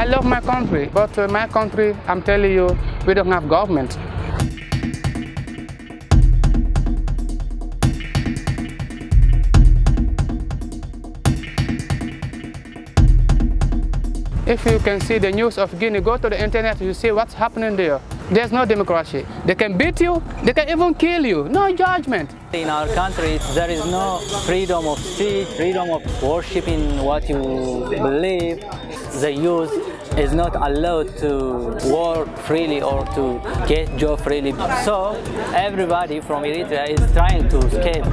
I love my country, but my country, I'm telling you, we don't have government. If you can see the news of Guinea, go to the internet, you see what's happening there. There's no democracy. They can beat you, they can even kill you, no judgment. In our country, there is no freedom of speech, freedom of worshiping what you believe. The youth is not allowed to work freely or to get job freely. So everybody from Eritrea is trying to escape.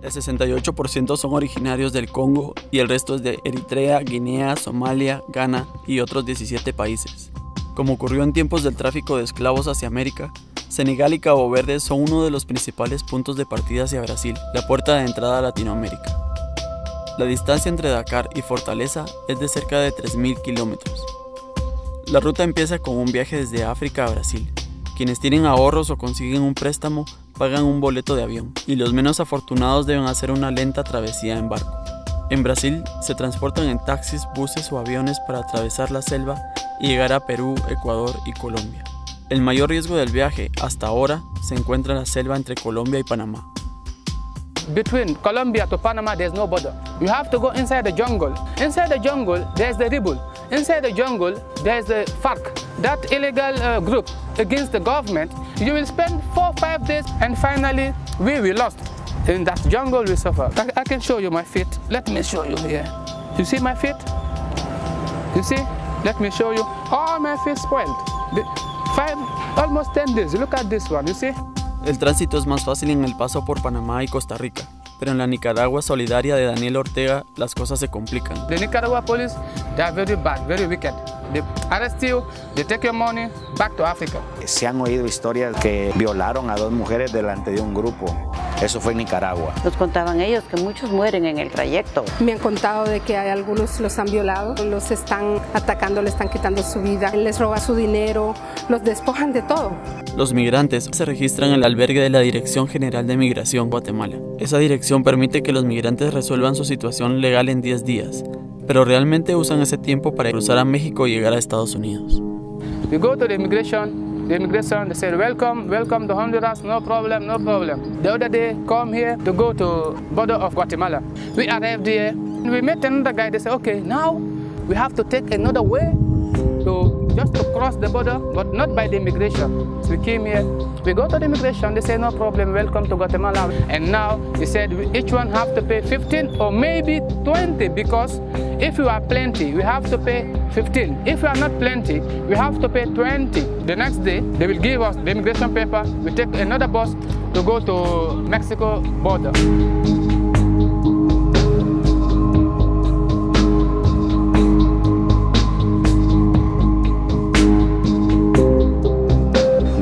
El 68% son originarios del Congo y el resto es de Eritrea, Guinea, Somalia, Ghana y otros 17 países. Como ocurrió en tiempos del tráfico de esclavos hacia América, Senegal y Cabo Verde son uno de los principales puntos de partida hacia Brasil, la puerta de entrada a Latinoamérica. La distancia entre Dakar y Fortaleza es de cerca de 3.000 kilómetros. La ruta empieza con un viaje desde África a Brasil. Quienes tienen ahorros o consiguen un préstamo pagan un boleto de avión y los menos afortunados deben hacer una lenta travesía en barco. En Brasil se transportan en taxis, buses o aviones para atravesar la selva y llegar a Perú, Ecuador y Colombia. El mayor riesgo del viaje hasta ahora se encuentra en la selva entre Colombia y Panamá. Between Colombia to Panama, there's no border. You have to go inside the jungle. Inside the jungle, there's the rebel. Inside the jungle, there's the FARC, that illegal group against the government. You will spend 4 or 5 days and finally we will lost. In that jungle we suffer. I can show you my feet. Let me show you here. You see my feet? You see? Let me show you. All my feet spoiled. Almost 10 days. Look at this one, you see? El tránsito es más fácil en el paso por Panamá y Costa Rica, pero en la Nicaragua solidaria de Daniel Ortega las cosas se complican. The Nicaragua police, they are very bad, very wicked. They arrest you, they take your money back to Africa. Se han oído historias que violaron a 2 mujeres delante de un grupo. Eso fue en Nicaragua. Nos contaban ellos que muchos mueren en el trayecto. Me han contado de que hay algunos los han violado, los están atacando, le están quitando su vida, les roban su dinero, los despojan de todo. Los migrantes se registran en el albergue de la Dirección General de Migración, Guatemala. Esa dirección permite que los migrantes resuelvan su situación legal en 10 días, pero realmente usan ese tiempo para cruzar a México y llegar a Estados Unidos. We go to the immigration, they say, welcome to Honduras, no problem, no problem. The other day, come here to go to border of Guatemala. We arrived here, we met another guy, they said, okay, now we have to take another way just to cross the border, but not by the immigration. So we came here, we go to the immigration, they say, no problem, welcome to Guatemala. And now, they said, each one have to pay 15 or maybe 20, because if we are plenty, we have to pay 15. If we are not plenty, we have to pay 20. The next day, they will give us the immigration paper, we take another bus to go to Mexico border.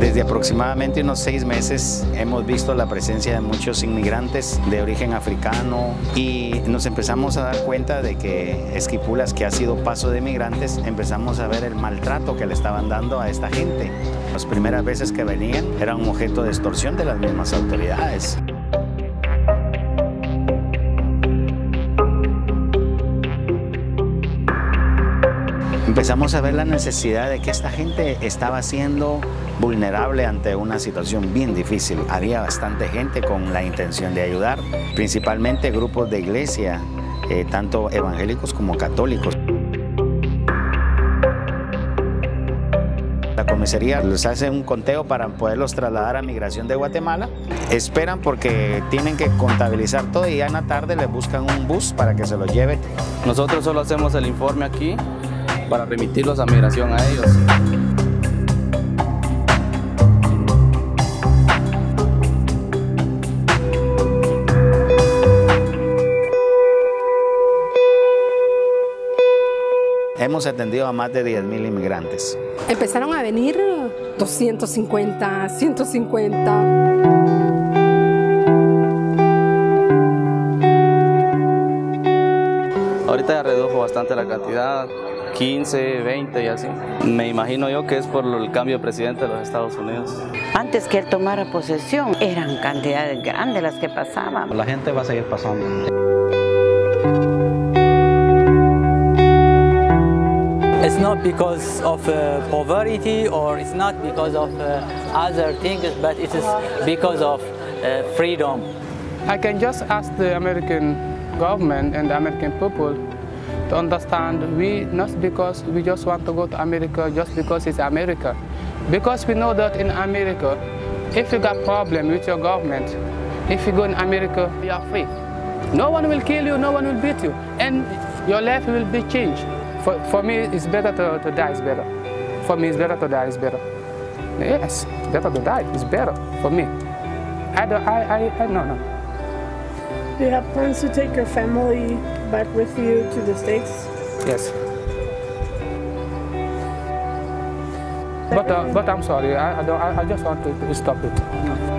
Desde aproximadamente unos 6 meses hemos visto la presencia de muchos inmigrantes de origen africano y nos empezamos a dar cuenta de que Esquipulas, que ha sido paso de migrantes, empezamos a ver el maltrato que le estaban dando a esta gente. Las primeras veces que venían eran un objeto de extorsión de las mismas autoridades. Empezamos a ver la necesidad de que esta gente estaba siendo vulnerable ante una situación bien difícil. Había bastante gente con la intención de ayudar, principalmente grupos de iglesia, tanto evangélicos como católicos. La comisaría les hace un conteo para poderlos trasladar a Migración de Guatemala. Esperan porque tienen que contabilizar todo y ya en la tarde les buscan un bus para que se los lleve. Nosotros solo hacemos el informe aquí para remitirlos a Migración a ellos. Hemos atendido a más de 10,000 inmigrantes. Empezaron a venir 250, 150. Ahorita ya redujo bastante la cantidad, 15, 20 y así. Me imagino yo que es por el cambio de presidente de los Estados Unidos. Antes que él tomara posesión, eran cantidades grandes las que pasaban. La gente va a seguir pasando. It's not because of poverty or it's not because of other things, but it is because of freedom. I can just ask the American government and the American people to understand we not because we just want to go to America just because it's America. Because we know that in America, if you got problem with your government, if you go in America, you are free. No one will kill you, no one will beat you, and your life will be changed. For me, it's better to die, it's better. For me, it's better to die, it's better. Yes, better to die, it's better for me. No. Do you have plans to take your family back with you to the States? Yes. But I'm sorry, I just want to stop it.